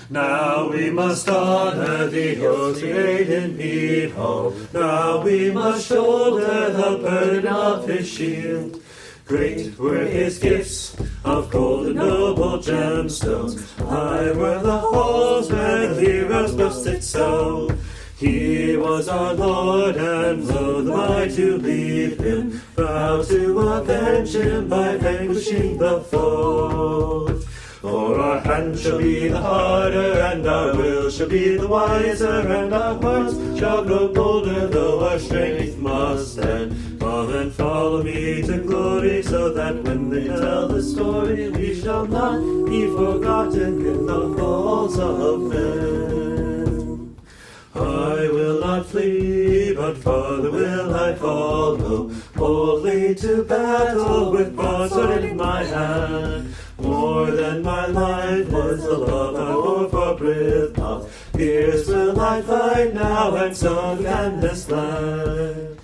Now we must honor the oath made in Mead Hall. Now we must shoulder the burden of his shield. Great were his gifts of gold and noble gemstones. High were the halls where heroes boasted so. He was our Lord, and loath am I to leave him, vow to avenge him by vanquishing the foe. For our hand shall be the harder, and our will shall be the wiser, and our hearts shall grow bolder, though our strength must stand. Come and follow me to glory, so that when they tell the story, we shall not be forgotten in the halls of men. I will not flee, but farther will I follow, boldly to battle with broadsword in my hand. More than my life was the love I bore for Brithoff. Fierce will I fight now, and so can this land.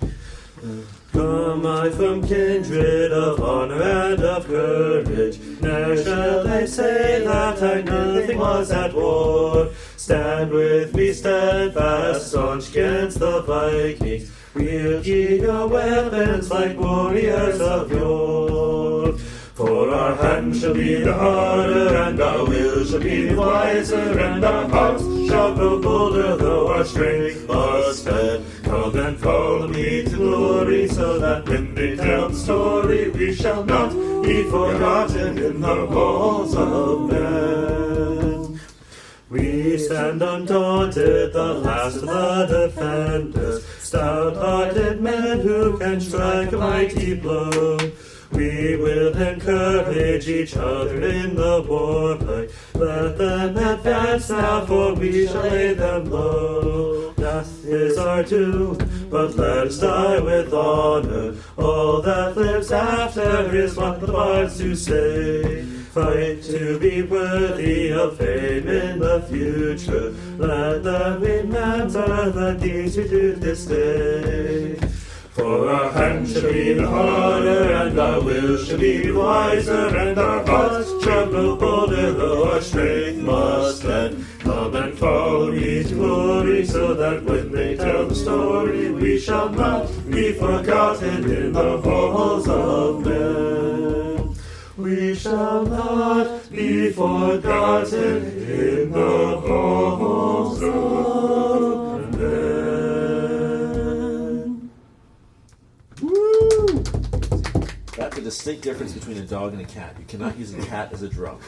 Come I from kindred of honor and of courage, ne'er shall they say that I nothing was at war. Stand with me steadfast, staunch against the Vikings, wield ye your weapons like warriors of yore. For our hand shall be the harder, and our will shall be the wiser, and our hearts shall grow bolder, though our strength must spend. Come and follow me to glory, so that when they tell the story, we shall not be forgotten in the halls of men. We stand undaunted, the last of the defenders, stout-hearted men who can strike a mighty blow. We will encourage each other in the war fight. Let them advance now, for we shall lay them low. Death is our doom, but let us die with honor. All that lives after is what the bards do say. Fight to be worthy of fame in the future. Let them remember the deeds we do this day. For our hand shall be the harder, and our will shall be the wiser, and our hearts shall grow bolder, though our strength must stand. Come and follow me to glory, so that when they tell the story, we shall not be forgotten in the halls of men. We shall not be forgotten in the halls of men. That's a distinct difference between a dog and a cat. You cannot use a cat as a drum.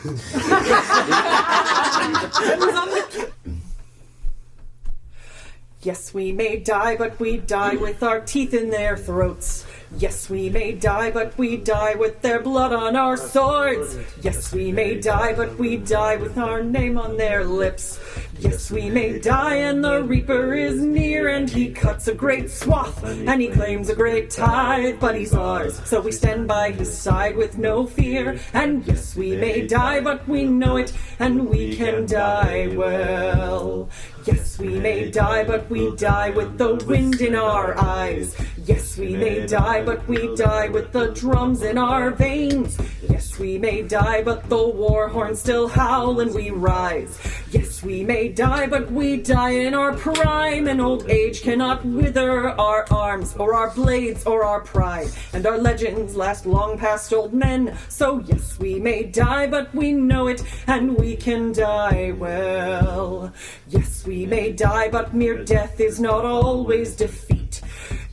Yes, we may die, but we die with our teeth in their throats. Yes, we may die, but we die with their blood on our swords. Yes, we may die, but we die with our name on their lips. Yes, we may die, and the Reaper is near, and he cuts a great swath, and he claims a great tithe, but he's ours, so we stand by his side with no fear. And yes, we may die, but we know it, and we can die well. Yes, we may die, but we die with the wind in our eyes. Yes, we may die, but we die with the drums in our veins. Yes, we may die, but the war horns still howl and we rise. Yes, we may die, but we die in our prime, and old age cannot wither our arms, or our blades, or our pride, and our legends last long past old men. So yes, we may die, but we know it, and we can die well. Yes, we may die, but mere death is not always defeat.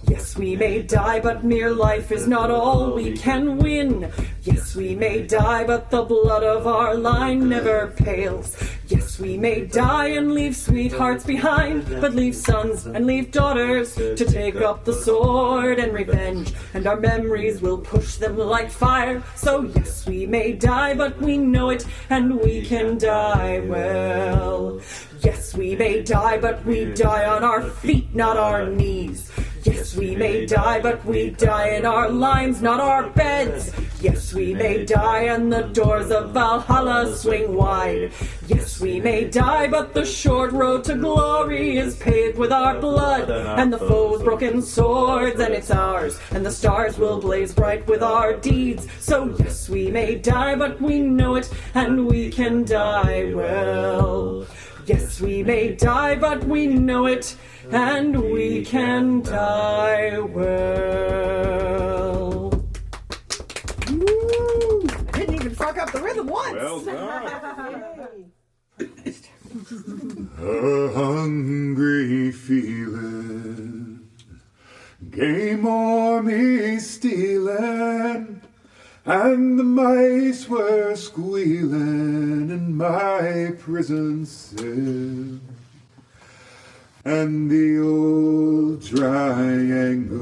Yes, we may die, but mere life is not all we can win. Yes, we may die, but the blood of our line never pales. Yes, we may die and leave sweethearts behind, but leave sons and leave daughters to take up the sword and revenge, and our memories will push them like fire. So yes, we may die, but we know it, and we can die well. Yes, we may die, but we die on our feet, not our knees. Yes, we may die, but we die in our lines, not our beds. Yes, we may die, and the doors of Valhalla swing wide. Yes, we may die, but the short road to glory is paved with our blood, and the foe's broken swords, and it's ours, and the stars will blaze bright with our deeds. So yes, we may die, but we know it, and we can die well. Yes, we may die, but we know it, and we can die well. Woo! I didn't even fuck up the rhythm once. Well done. A hungry feeling, game army stealing, and the mice were squealing in my prison cell. And the old triangle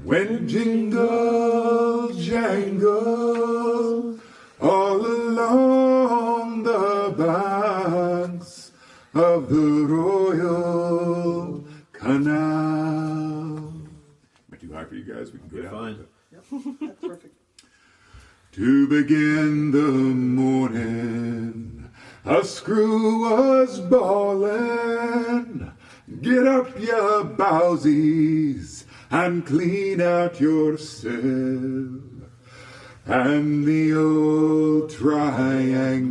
went jingle jangle all along the banks of the Royal Canal. Am I too high for you guys? We can go down. Fine. That's perfect. To begin the morning, a screw was bawling. Get up, ya bowsies, and clean out your cell. And the old triangle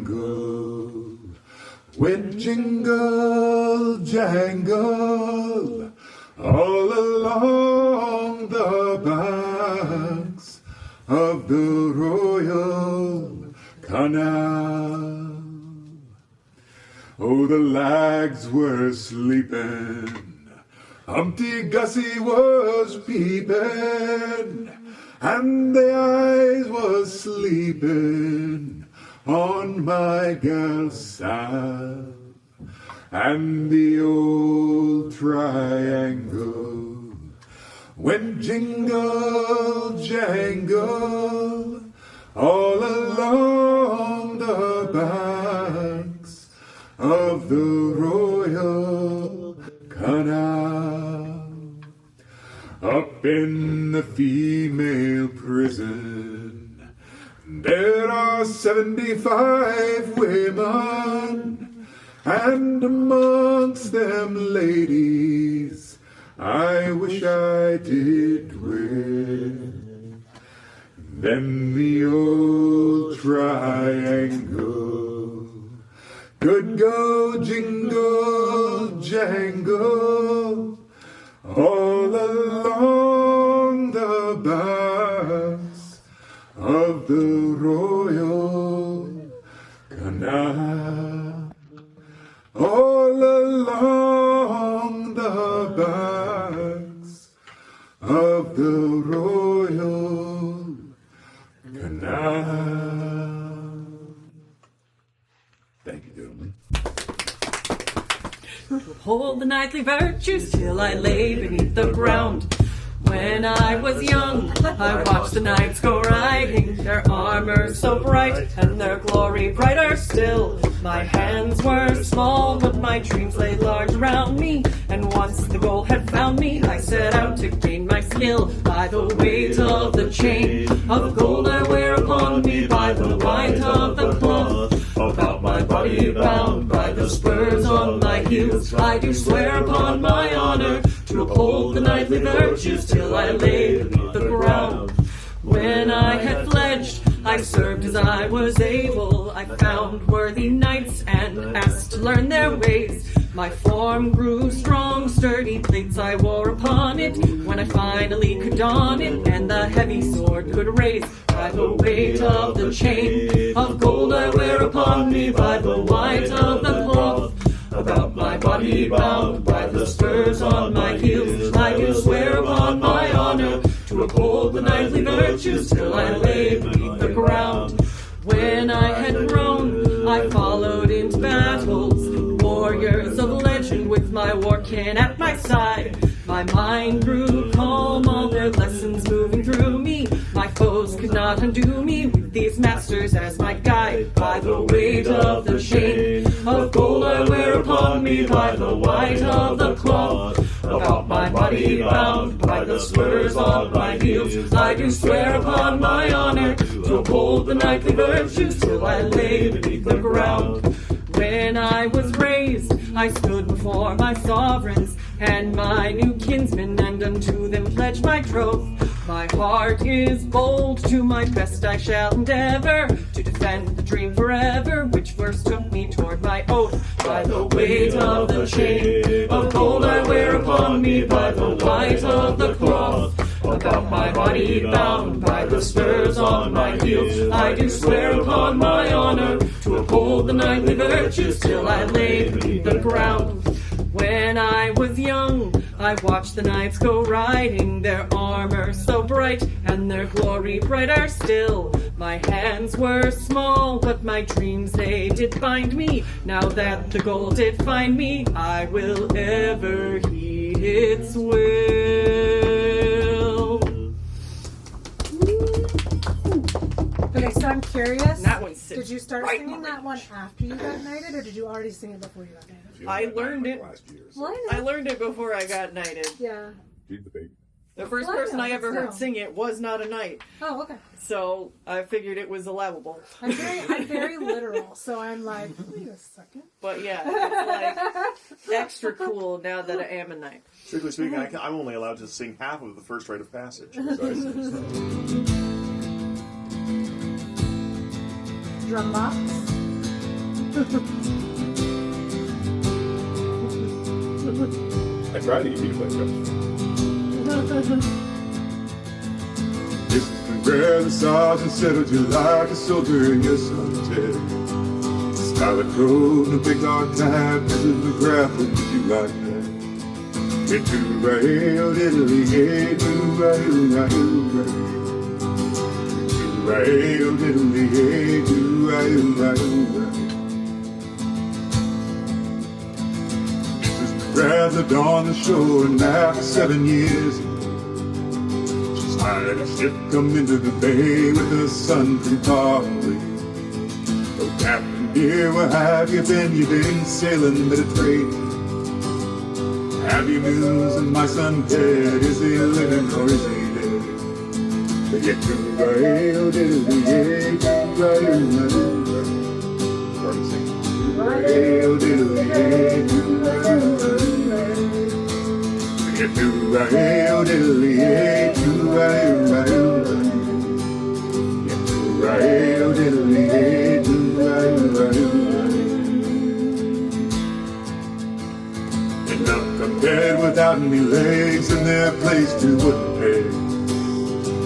went jingle jangle all along the banks of the Royal Canal. Oh, the lags were sleeping, Humpty Gussie was peeping, and the eyes was sleeping on my gal's side. And the old triangle went jingle jangle all along the banks of the Royal Canal. Up in the female prison there are 75 women, and amongst them ladies I wish I did win. Then the old triangle could go jingle jangle all along the banks of the Royal Canal. All along the banks of the Royal Canal. Thank you, gentlemen. Hold the knightly virtues till I lay beneath the ground. When I was young, I watched the knights go riding, their armor so bright, and their glory brighter still. My hands were small, but my dreams lay large around me, and once the goal had found me, I set out to gain my skill. By the weight of the chain of gold I wear upon me, by the white of the cloth about my body bound, by the spurs on my heels, I do swear upon my honor to uphold the knightly virtues till I lay beneath the ground. When I had fledged, I served as I was able. I found worthy knights and asked to learn their ways. My form grew strong, sturdy plates I wore upon it, when I finally could don it, and the heavy sword could raise. By the weight of the chain of gold I wear upon me, by the white of the cloth about my body bound, by the spurs on my heels, I do swear upon my honor to uphold the knightly virtues till I lay beneath the ground. When I had grown, I followed into battles, warriors of legend with my war kin at my side. My mind grew calm, all their lessons moving through me. My foes could not undo me with these masters as my guide. By the weight of the chain of gold I wear upon me, by the white of the cloth about my body bound, by the spurs on my heels, I do swear upon my honor to uphold the knightly virtues till I lay beneath the ground. When I was raised, I stood before my sovereigns and my new kinsmen, and unto them pledged my troth. My heart is bold, to my best I shall endeavor to defend the dream forever, which first took me toward my oath. weight of the chain of gold I wear upon me by the white of the cloth. About my body bound by the spurs on my heels, I do swear upon my honor to uphold the knightly virtues till I lay beneath the ground. When I was young, I watched the knights go riding, their armor so bright, and their glory brighter still. My hands were small, but my dreams they did bind me. Now that the goal did find me, I will ever heed its will. Okay, so I'm curious. That one sits Did you start right singing on that one after you got knighted, or did you already sing it before you got knighted? I learned it. Well, I learned it before I got knighted. Yeah. Feed the baby. The first Well, I person know, I ever heard so. sing it was not a knight, Oh, okay. so I figured it was allowable. I'm very literal, so I'm like, wait a second. But yeah, it's like extra cool now that I am a knight. Strictly speaking, I'm only allowed to sing half of the first rite of passage. Drum box. I tried to get you to play drums. This is where the sergeant settled you like a soldier in your solitary. Scarlet road, no big dark time, this is Mcgrath would do you like that. Get to rail, diddly, hey, to rail, rail. Rail, diddly, hey, to rail, rail. Mcgrath lived on the shore, and after 7 years, she's hired a ship come into the bay with the sun pretty far away. Oh, Captain dear, where have you been? You've been sailing Mediterranean. Have you news of my son dead? Is he living or is he dead? But yet to rail, diddly, hey, to rail, rail. Rail, diddly, hey, to rail, rail. Get to rail, diddly, hey, to rail, rail. Get to rail, diddly, hey, to rail, rail. And up come dead without any legs, in their place two wooden pegs.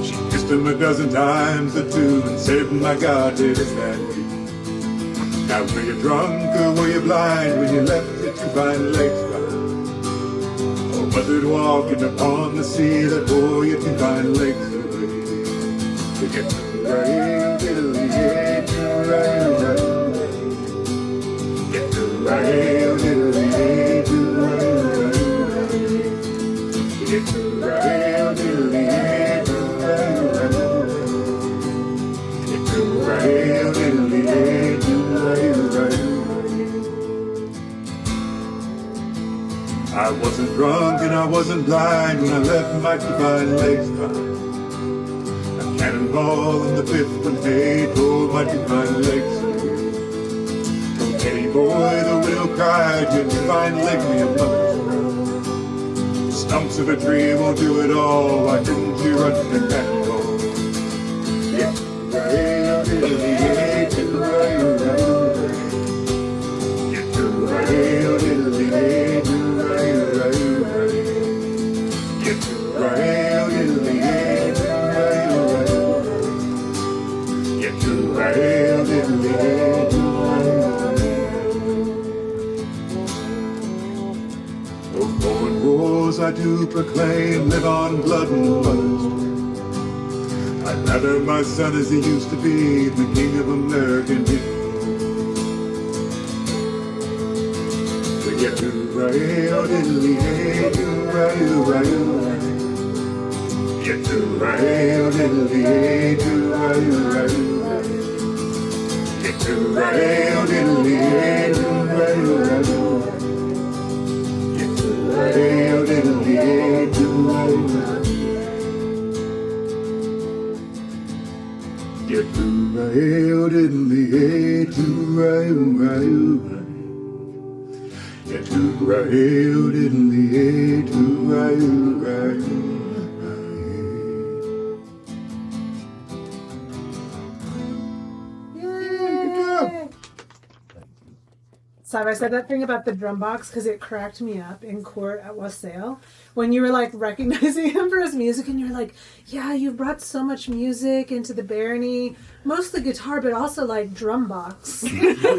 She kissed him a dozen times or two and said, my God, it is that way. Now were you drunk or were you blind when you left your two fine legs behind? Or was it walking upon the sea that bore your two fine legs away? To get to rail, diddly, hey, to rail, rail. Get to rail, diddly, hey, to rail, rail. Get to rail, diddly, hey, to rail, rail. Get to rail, diddly, hey, to rail, rail. I wasn't drunk and I wasn't blind when I left my two fine legs behind. A cannonball in the fifth when hay pulled my two fine legs away. Oh, Teddy boy, the widow cried, your two fine legs were your mother's road. The stumps of a tree won't do it all, why didn't you run to the cannonball? Yeah, rail, diddly, hey, to rail, rail. Yeah, to rail, diddly, hey, to rail, rail, rail. Yeah, to rail, diddly, hey, to rail, rail. Yeah, to rail, diddly, hey, to rail, rail. Oh, foreign wars I do proclaim, live on blood and mother's stream. I'd rather my son as he used to be, the king of American history. To get to rail, diddly, hey, to rail, rail. Get to rail, diddly, hey, to rail, rail. Get to rail, diddly, hey, to rail, rail. Get to rail, diddly, hey, to rail, rail. Get to rail, diddly, hey, to rail, rail. Get to rail, diddly, hey, to rail, rail. Yay! So I said that thing about the drum box because it cracked me up in court at Wassail when you were like recognizing him for his music and you're like, yeah, you brought so much music into the barony, mostly guitar, but also like drum box. The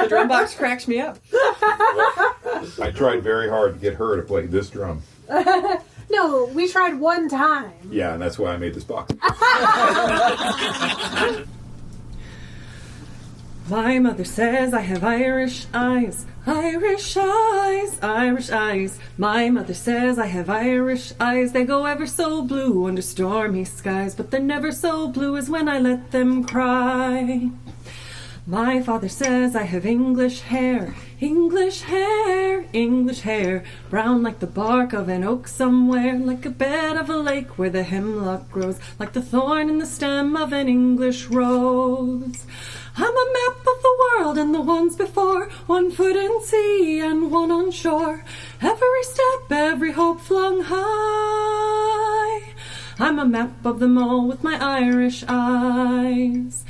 drum box cracks me up. I tried very hard to get her to play this drum. No, we tried one time. Yeah, and that's why I made this box. My mother says I have Irish eyes, Irish eyes, Irish eyes. My mother says I have Irish eyes. They go ever so blue under stormy skies, but they're never so blue as when I let them cry. My father says I have English hair, English hair, English hair, brown like the bark of an oak somewhere, like a bed of a lake where the hemlock grows, like the thorn in the stem of an English rose. I'm a map of the world and the ones before, 1 foot in sea and 1 on shore, every step, every hope flung high. I'm a map of them all with my Irish eyes.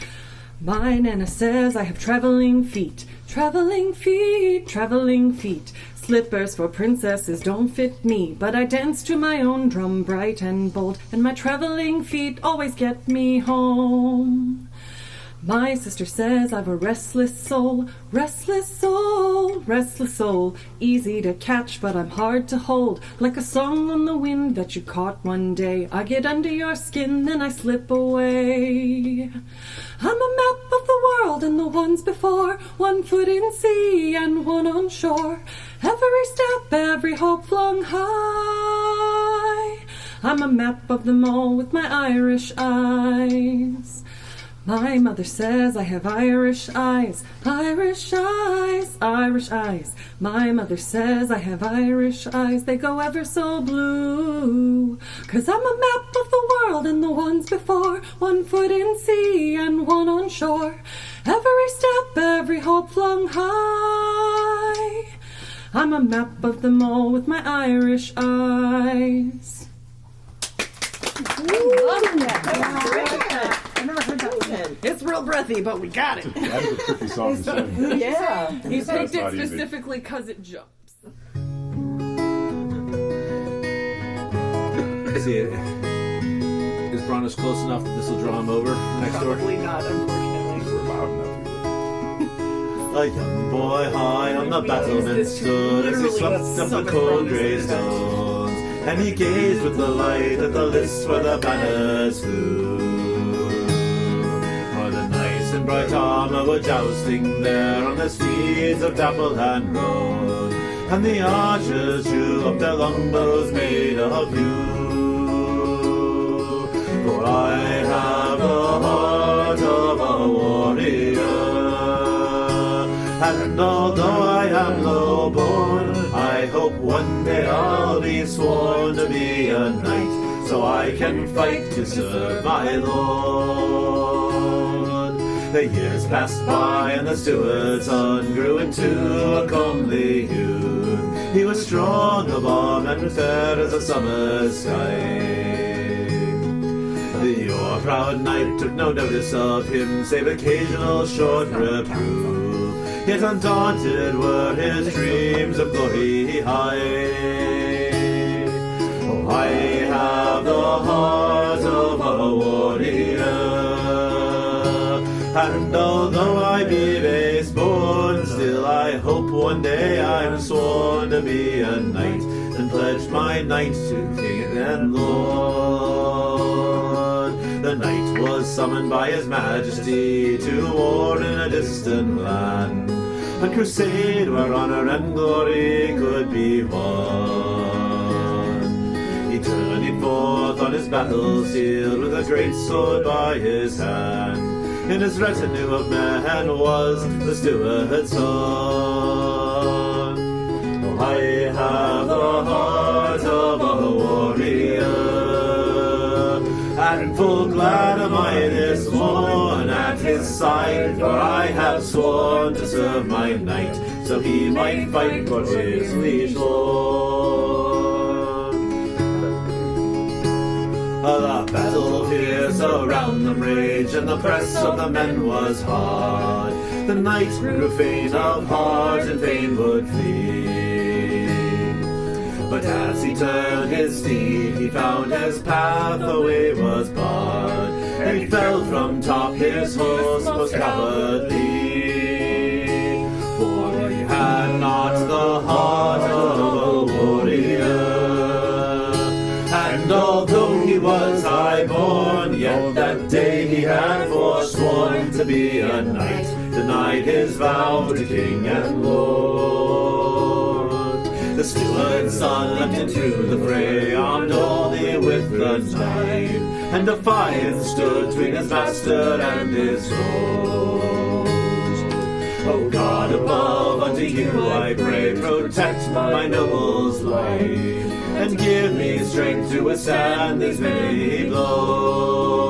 My Nana says I have traveling feet, traveling feet, traveling feet. Slippers for princesses don't fit me, but I dance to my own drum bright and bold, and my traveling feet always get me home. My sister says I've a restless soul, restless soul, restless soul. Easy to catch, but I'm hard to hold, like a song on the wind that you caught one day. I get under your skin, then I slip away. I'm a map of the world and the ones before, 1 foot in sea and 1 on shore, every step, every hope flung high. I'm a map of them all with my Irish eyes. My mother says I have Irish eyes, Irish eyes, Irish eyes. My mother says I have Irish eyes, they go ever so blue. 'Cause I'm a map of the world and the ones before, 1 foot in sea and 1 on shore, every step, every hope flung high. I'm a map of them all with my Irish eyes. I never heard that one. It's real breathy, but we got it. That is a tricky song to sing. Yeah. He That's picked it not easy. specifically because it jumps. See, is Bronner's close enough that this will draw him over next door? Probably not, unfortunately. We're loud enough. A young boy high on the battlement stood as he swept up the cold grey stones, and he gazed with delight at the lists where the banners flew. For the knights in bright armour were jousting there on the steeds of dapple and roan, and the archers drew up their longbows made of yew. For I have the heart of a warrior, and although I am low born, I hope one day I'll be sworn to be a knight, so I can fight to serve my lord. The years passed by and the steward's son grew into a comely youth. He was strong of arm and fair as a summer's sky. Your proud knight took no notice of him, save occasional short reproof. Yet undaunted were his dreams of glory high. Oh, I have the heart of a warrior, and although I be base born, still I hope one day I'm sworn to be a knight, and pledge my knight to king and lord. The knight was summoned by his majesty to war in a distant land, a crusade where honor and glory could be won. He journeyed forth on his battle shield with a great sword by his hand. In his retinue of men was the steward's son. Oh, I have the heart of a warrior, and full glad am I this morn at his side, for I have sworn to serve my knight, so he might fight for his liege lord. The battle fierce around them raged, and the press of the men was hard. The knight grew faint of heart and fain would flee. But as he turned his steed, he found his path away was barred, and he fell from top his horse most cowardly. For he had not the heart of a warrior, and although he was high-born, yet that day he had forsworn to be a knight, denied his vow to king and lord. The steward's son leapt into the fray, armed only with the knife, and defiance stood between his master and his foes. O God above, unto you I pray, protect my noble's life, and give me strength to withstand these many blows.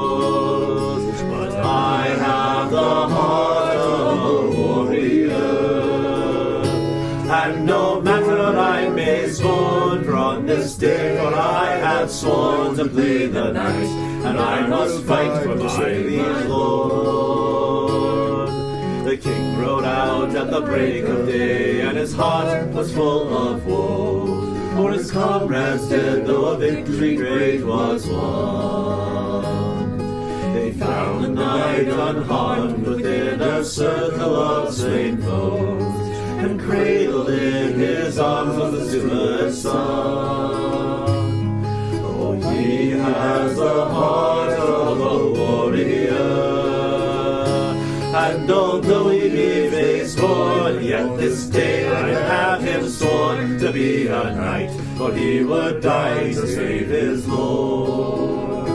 But I have the heart of a warrior, and no matter I may scorn, for on this day for I have sworn to play the knight, and I must fight for my liege lord. The king rode out at the break of day, and his heart was full of woe, for his comrades dead, though a victory great was won. They found the knight unharmed within a circle of slain foes, and cradled in his arms was the steward's son. Oh, he has the heart of a warrior, and although he be base-born, yet this day I have him sworn to be a knight, for he would die to save his lord.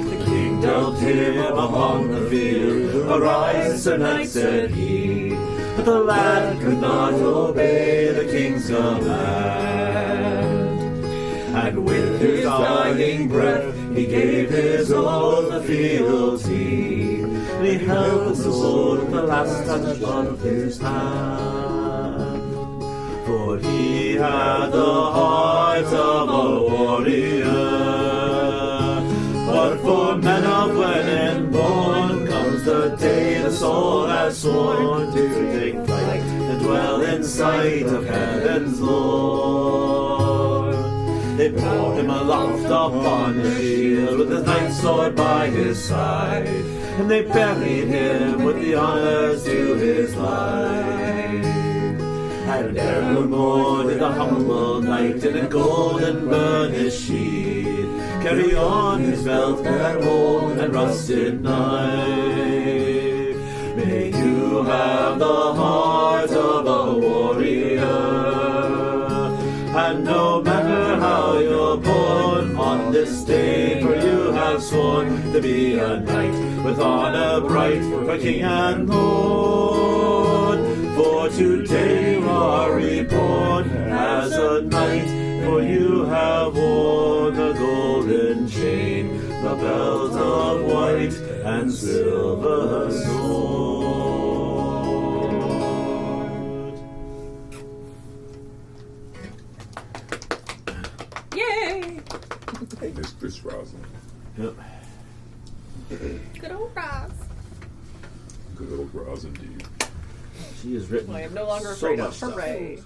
The king dealt him upon the field, "Arise, Sir Knight," said he, but the lad could not obey the king's command. And with his dying breath he gave his oath of fealty, and he held the sword with the last touch of his hand. For he had the heart of a warrior, but for men of when born comes the day the soul has sworn to take flight and dwell in sight of heaven's Lord. They bore him aloft upon the shield, with his knight's sword by his side, and they buried him with the honors to his life. And evermore did the humble knight in a golden burnished sheath carry on his belt and old and rusted knife. May you have the heart of a warrior, and no matter how you're born, on this day for you have sworn to be a knight, with honor bright for king and lord. For today you are reborn as a knight, for you have worn the golden chain, the belt of white and silver sword. Yay! Mistress Rosalind. Yep. Good old Roz. Good old Rosa indeed. She has written I am no longer so afraid much of stuff. hooray.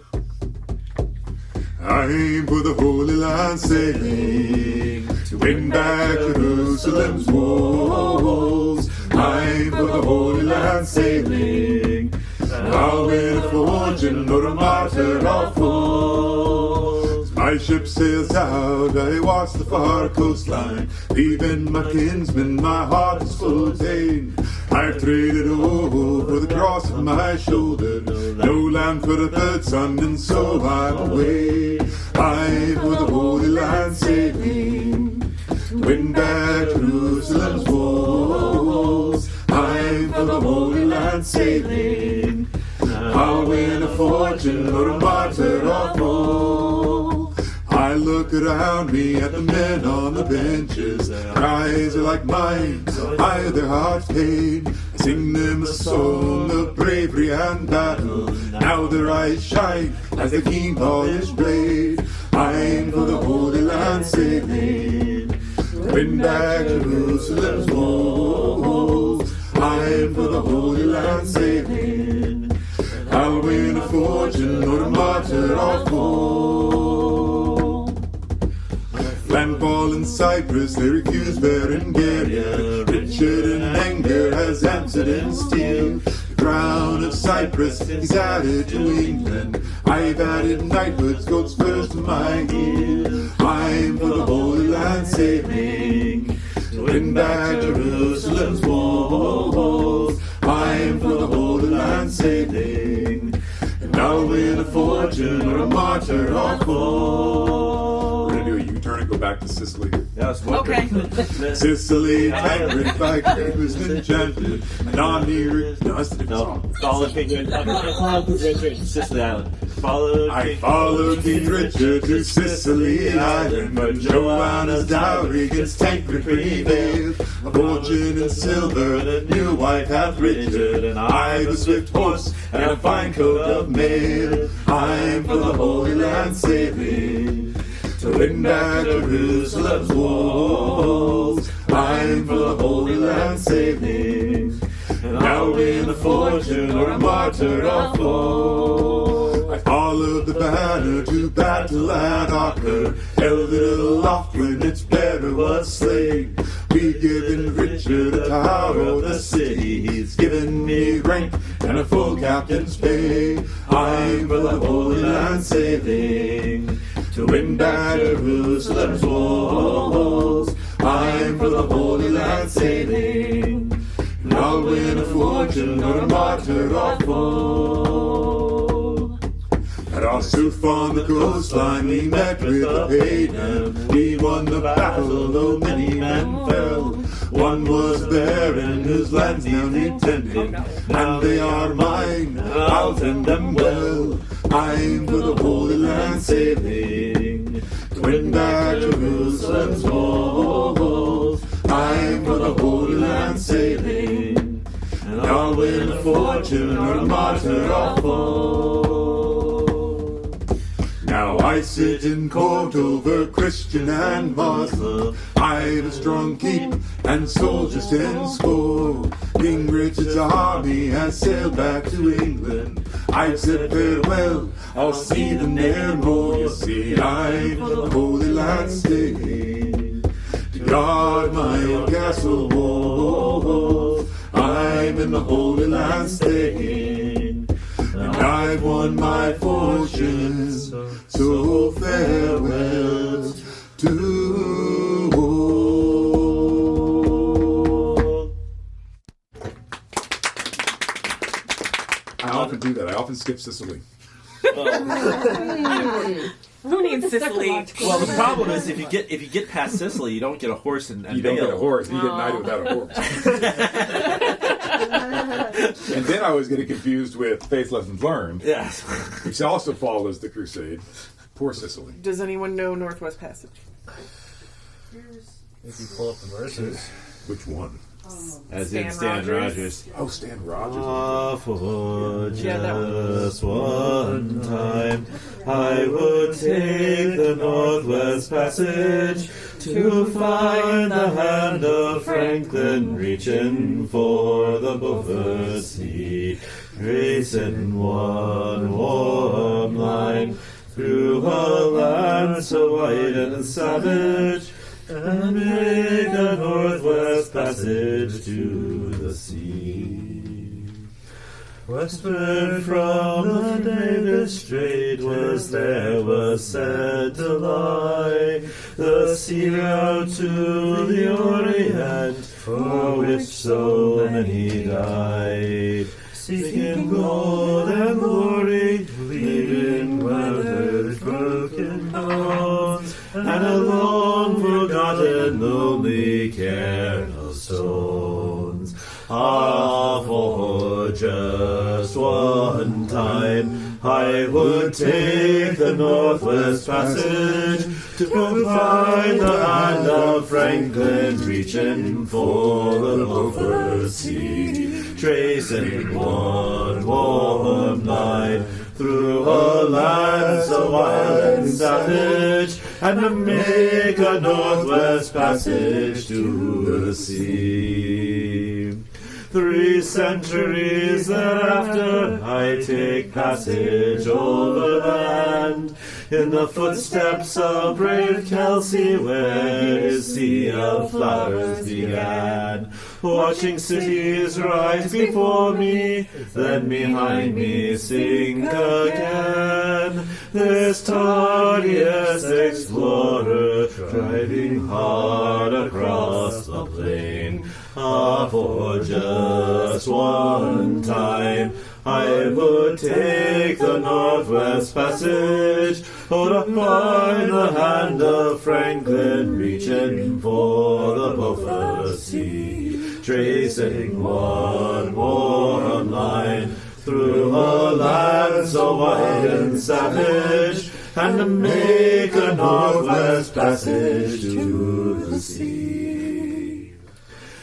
I'm for the Holy Land sailing to win back Jerusalem's walls. I'm for the Holy Land sailing, I'll win a fortune or a martyr of fools. My ship sails out, I watch the far coastline, leaving my kinsmen, my heart is full of pain. I've traded over the cross of my shoulder, no land for a third son, and so I'm away. I'm for the Holy Land sailing, to win back Jerusalem's walls. I'm for the Holy Land sailing, I'll win a fortune or a martyr of all. I look around me at the men on the benches, their eyes are like mine, I hear their hearts pain. I sing them a song of bravery and battle, now their eyes shine as the keen polished blade. I'm for the Holy Land sailing, to win back Jerusalem's walls. I'm for the Holy Land sailing. I'll win a fortune or a martyr or fall. Landfall in Cyprus, they refuse Berengaria. Richard in anger has answered in steel. The crown of Cyprus is added to England. I've added knighthoods, gold spurs to my heel. I'm for the Holy Land sailing, to win back Jerusalem's walls. I'm for the Holy Land sailing, and I'll win a fortune or a martyr or fall. We're gonna do a U-turn and go back to Sicily. Yes, Okay. Sicily, Tancred, by was enchanted, and on the no, that's a different song. Follow King Richard, Sicily Island. I followed King Richard to Sicily Island, but Joanna's dowry against Tancred prevailed. A fortune in silver and a new wife hath Richard, and I've a swift horse and a fine coat of mail. I'm for the Holy Land sailing, to win back Jerusalem's walls. I'm for the Holy Land sailing, and I'll win a fortune or a martyr or fall. I followed the banner to battle at Acre, held it aloft when its bearer was slain. We've given Richard a tower of the city, he's given me rank and a full captain's pay. I'm for the Holy Land sailing, to win back Jerusalem's walls. I'm for the Holy Land sailing, and I'll win a fortune or a martyr or fall. At Ossuf on the coastline we met with a paynim. We won the battle though many men fell. One was Baron whose lands now need tending, and they are mine, I'll tend them well. I'm for the Holy Land sailing, to win back Jerusalem's walls. I'm for the Holy Land sailing, and I'll win a fortune or a martyr or fall. Now I sit in court over Christian and Muslim. I've a strong keep and soldiers in score. King Richard's army has sailed back to England. I've said farewell, I'll see them ne'er more. You see, I'm for the Holy Land sailing, to guard my own castle walls. I'm in the Holy Land staying, and I've won my fortunes, so farewell to all. I often do that. I often skip Sicily. Who needs Sicily? Well, the problem is if you get past Sicily, you don't get a horse and You don't bail. get a horse. You get knighted without a horse. And then I was getting confused with Faith Lessons Learned, Yes. which also follows the Crusade. Poor Sicily. Does anyone know Northwest Passage? If you pull up the verses. Which one? As Stan in Stan Rodgers. Rodgers. Oh, Stan Rodgers. For Yeah, that one. just one time, I would take the Northwest Passage to find the hand of Franklin reaching for the Beaufort Sea, tracing one warm line through a land so wide and savage, and make a Northwest Passage to the sea. Westward from the Davis Strait was said to lie the sea route to the Orient, for which so many died, seeking gold and glory, leaving weathered, broken bones, and a long forgotten lonely cairn of stones. Ah, for just one time I would take the Northwest Passage to find the hand of Franklin reaching for the Beaufort Sea, tracing one warm line through a land so wild and savage, and to make a Northwest Passage to the sea. 3 centuries thereafter, I take passage over land, in the footsteps of brave Kelsey, where his sea of flowers began. Watching cities rise before me, then behind me sink again. This tardiest explorer, driving hard across the plain. For just one time, I would take the Northwest Passage, to find the hand of Franklin reaching for the Beaufort Sea, tracing one warm line through a land so wide and savage, and to make a Northwest Passage to the sea.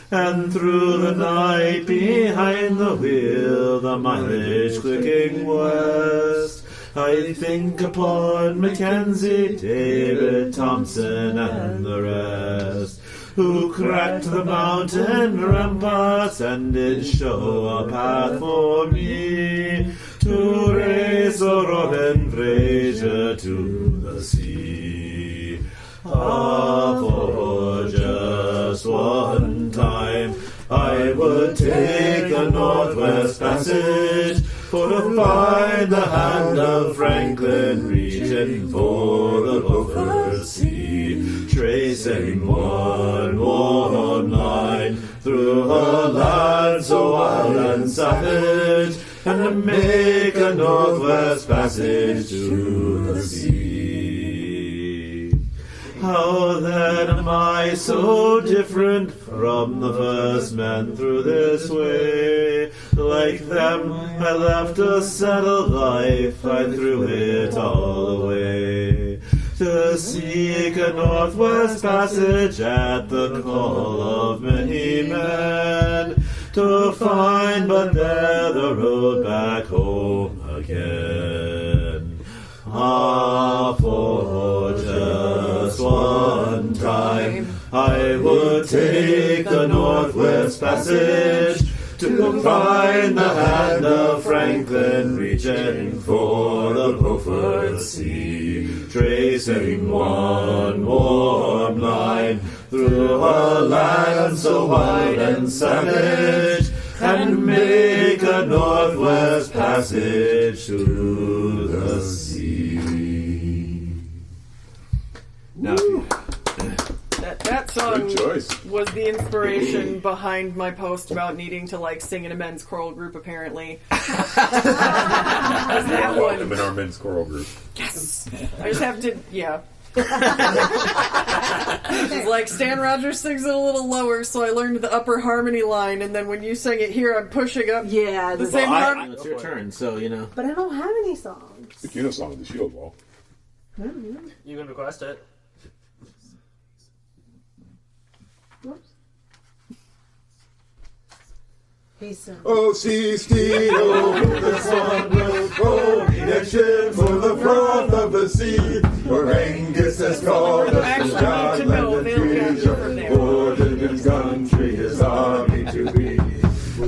And through the night behind the wheel, the mileage clicking west, I think upon Mackenzie, David, Thompson, and the rest, who cracked the mountain ramparts and did show a path for me to raise a Robin Fraser to the sea. For just one time, I would take the Northwest Passage, for to find the hand of Franklin reaching for the Beaufort Sea, tracing one warm line through a land so wild and savage, and to make a Northwest Passage to the sea. How then am I so different from the first men through this way? Like them, I left a settled life, I threw it all away, to seek a Northwest Passage at the call of many men, to find but there the road back home again. For just one time, I would take the Northwest Passage, to find the hand of Franklin reaching for the Beaufort Sea, tracing one warm line through a land so wide and savage, and make a Northwest Passage to the sea. Now, That song Good choice. was the inspiration behind my post about needing to sing in a men's choral group. Apparently, that one. Welcome in our men's choral group. Yes, I just have to. Yeah. It's Stan Rodgers sings it a little lower, so I learned the upper harmony line, and then when you sing it here, I'm pushing up the same harmony. It's your turn, so But I don't have any songs. The Kino song of the Shield Wall. You can request it. Whoops. Peasant. Oh, see, steed over the sun will go, redemption for the froth of the sea. For Angus has called us to God, land and treasure, for his country, his army to be.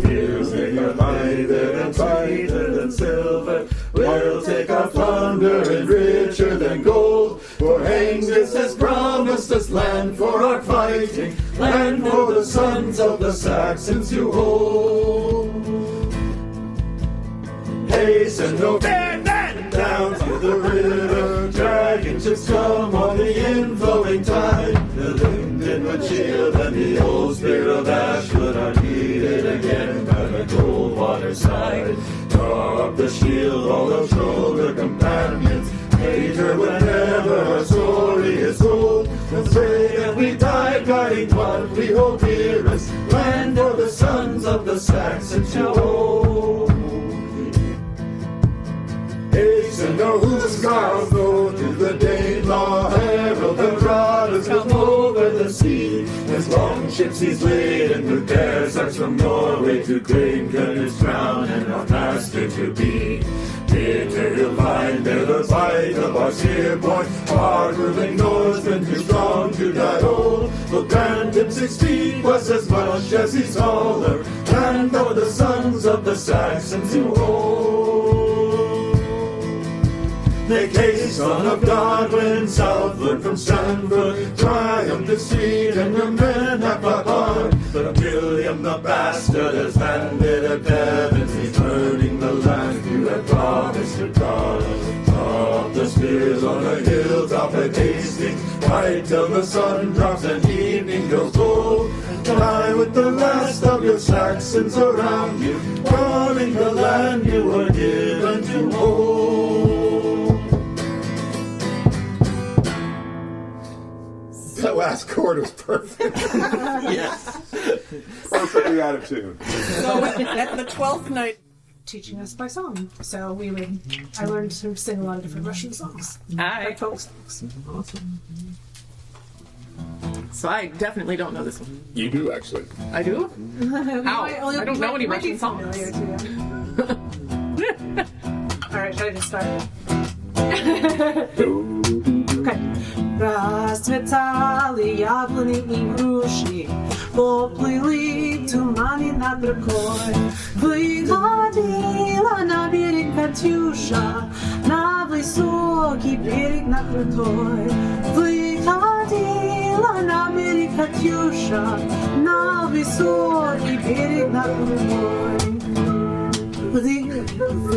Here's make our lighter and brighter than silver, we'll take our plunder and richer than gold. For Angus has promised us land for our fighting, land for the sons of the Saxons to hold. Hasten, no fair men, down to the river, dragon ships come on the inflowing tide. The Lindenwood shield and the old spear of Ashwood are needed again by the cold water side. Draw up the shield, all of shoulder companions, later whenever our story is told. Let's say that we died guarding what we hold dearest, land for the sons of the Saxons to hold. Hasten, no whose scars go to the Danelaw herald, the rod has come over the sea. His long ships he's laden with deserts from Norway to Glencairn, his crown and our master to be. Bitter he'll find there the fight of our spear point, hard-ruling Norsemen too strong to die old. We'll grant him 6 feet, was as much as he's taller, and Saxons to hold. Make haste, Son of Godwin, southward from Stanford, triumph the steed, and your men have fought hard. But William the Bastard has landed at Devon's, returning the land you had promised to God. Drop the spears on the hilltop at Hastings, fight till the sun drops and evening goes cold. Die with the last of your Saxons around you, guarding the land you were given to hold. That last chord was perfect. Yes. Perfectly out of tune. So at the 12th night, Teaching us by song. So I learned to sing a lot of different Russian songs. Like folk songs. Awesome. So I definitely don't know this one. You do, actually. I do? How? I don't know any Might be Russian songs. familiar to you. Alright, should I just start? Okay. Расцветали яблони и груши, поплыли туманы над рекой. Выходила на берег Катюша, на высокий берег над крутой. Выходила на берег Катюша, на высокий берег над крутой.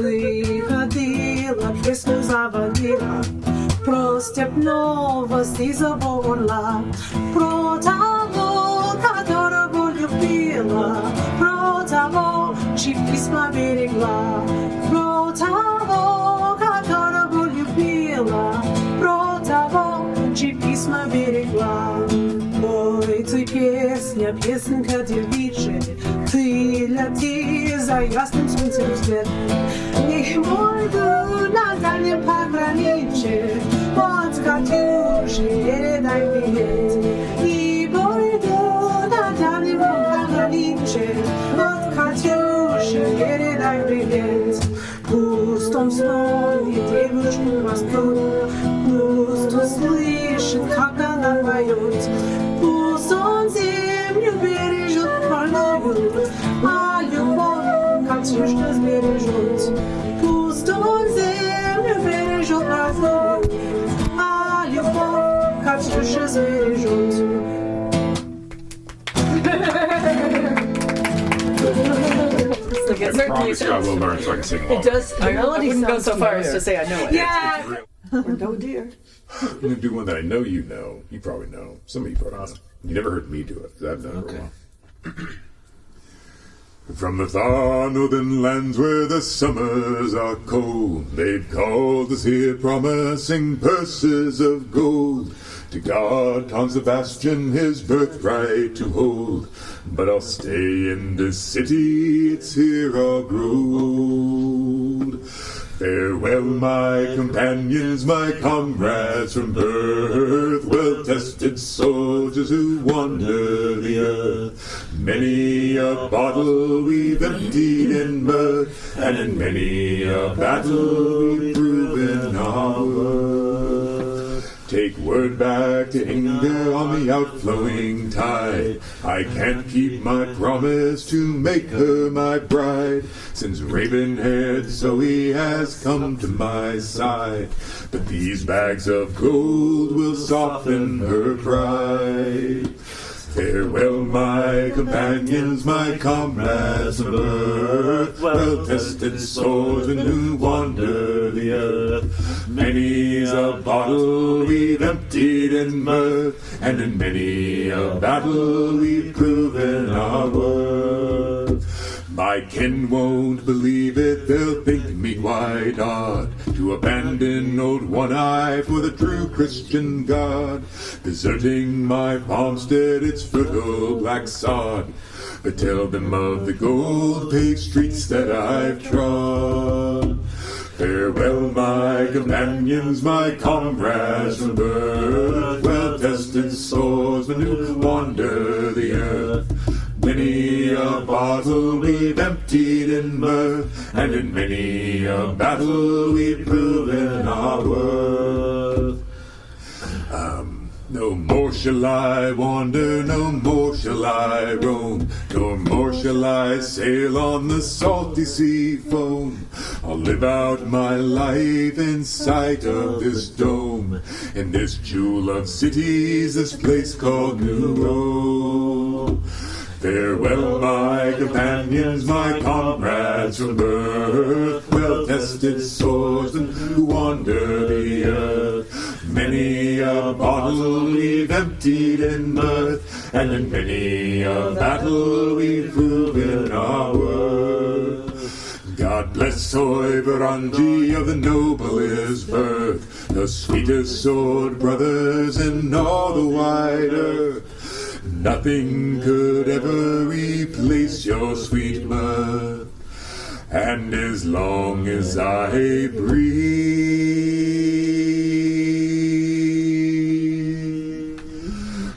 Выходила, песню заводила, про степного сизого орла, про того, которого любила, про того, чьи письма берегла, про того, которого любила, про того, чьи письма берегла. Ой, ты песня, песенка девичья, ты лети за ясным солнцем вслед. Не мойду на дальнем пограничье, от Катюши передай привет. Не мойду на дальнем пограничье, от Катюши передай привет. Пусть он снова девушку раскрыл, пусть он слышит, как она поет. Пусть он землю бережет, польную, а любовь Катюшка сбережет. Пусть он землю бережет, польную, а любовь Катюша сбережет. It I certainly promise you I sounds. will learn so I can sing along. It does. I melody wouldn't go sounds so far as familiar. to say I know it. Yeah. oh dear. I'm going to do one that I know you know. You probably know. Some of you probably know. You never heard me do it, because I've done it for a while. From the far northern lands where the summers are cold, they've called us here promising purses of gold, to guard Conn Sebastian his birthright to hold. But I'll stay in this city, it's here I'll grow. Farewell, my companions, my comrades from birth, well-tested soldiers who wander the earth. Many a bottle we've emptied in mirth, and in many a battle we've proven our worth. Take word back to Inga on the outflowing tide. I can't keep my promise to make her my bride, since raven-haired Zoe has come to my side. But these bags of gold will soften her pride. Farewell, my companions, my comrades of earth, well-tested swordsmen who wander the earth. Many's a bottle we've emptied in mirth, and in many a battle we've proven our worth. My kin won't believe it, they'll think me quite odd, to abandon old One-Eye for the true Christian God, deserting my farmstead, its fertile black sod. But tell them of the gold-paved streets that I've trod. Farewell, my companions, my comrades from birth, well-tested swordsmen who wander the earth. Many a bottle we've emptied in mirth, and in many a battle we've proven our worth. No more more shall I wander, no more shall I roam, no more shall I sail on the salty sea foam. I'll live out my life in sight of this dome, in this jewel of cities, this place called New Rome. Farewell, my companions, my comrades from birth, well-tested swordsmen who wander the earth. Many a bottle we've emptied in mirth, and in many a battle we've proven our worth. God bless Hoy Varangi of the noblest birth, the sweetest sword brothers in all the wide earth. Nothing could ever replace your sweet mirth, and as long as I breathe,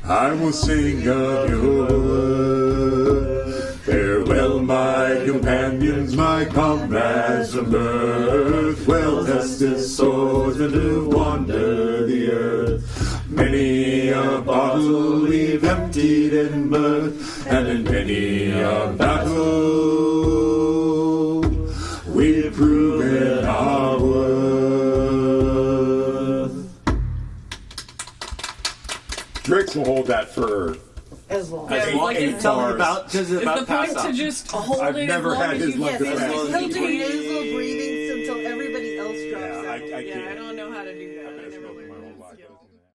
I will sing of your worth. Farewell, my companions, my comrades from birth, well-tested swordsmen who wander the earth. Many a bottle we've emptied in mirth, and in many a battle we've proven our worth. Drix will hold that for As long As long like as it's you tell me bars. about, because Is about the point pass to out. just hold I've it never as long had as his you luck can? with that. he'll do nasal breathing until everybody else drops out. I Yeah, I can't. don't know how to do that.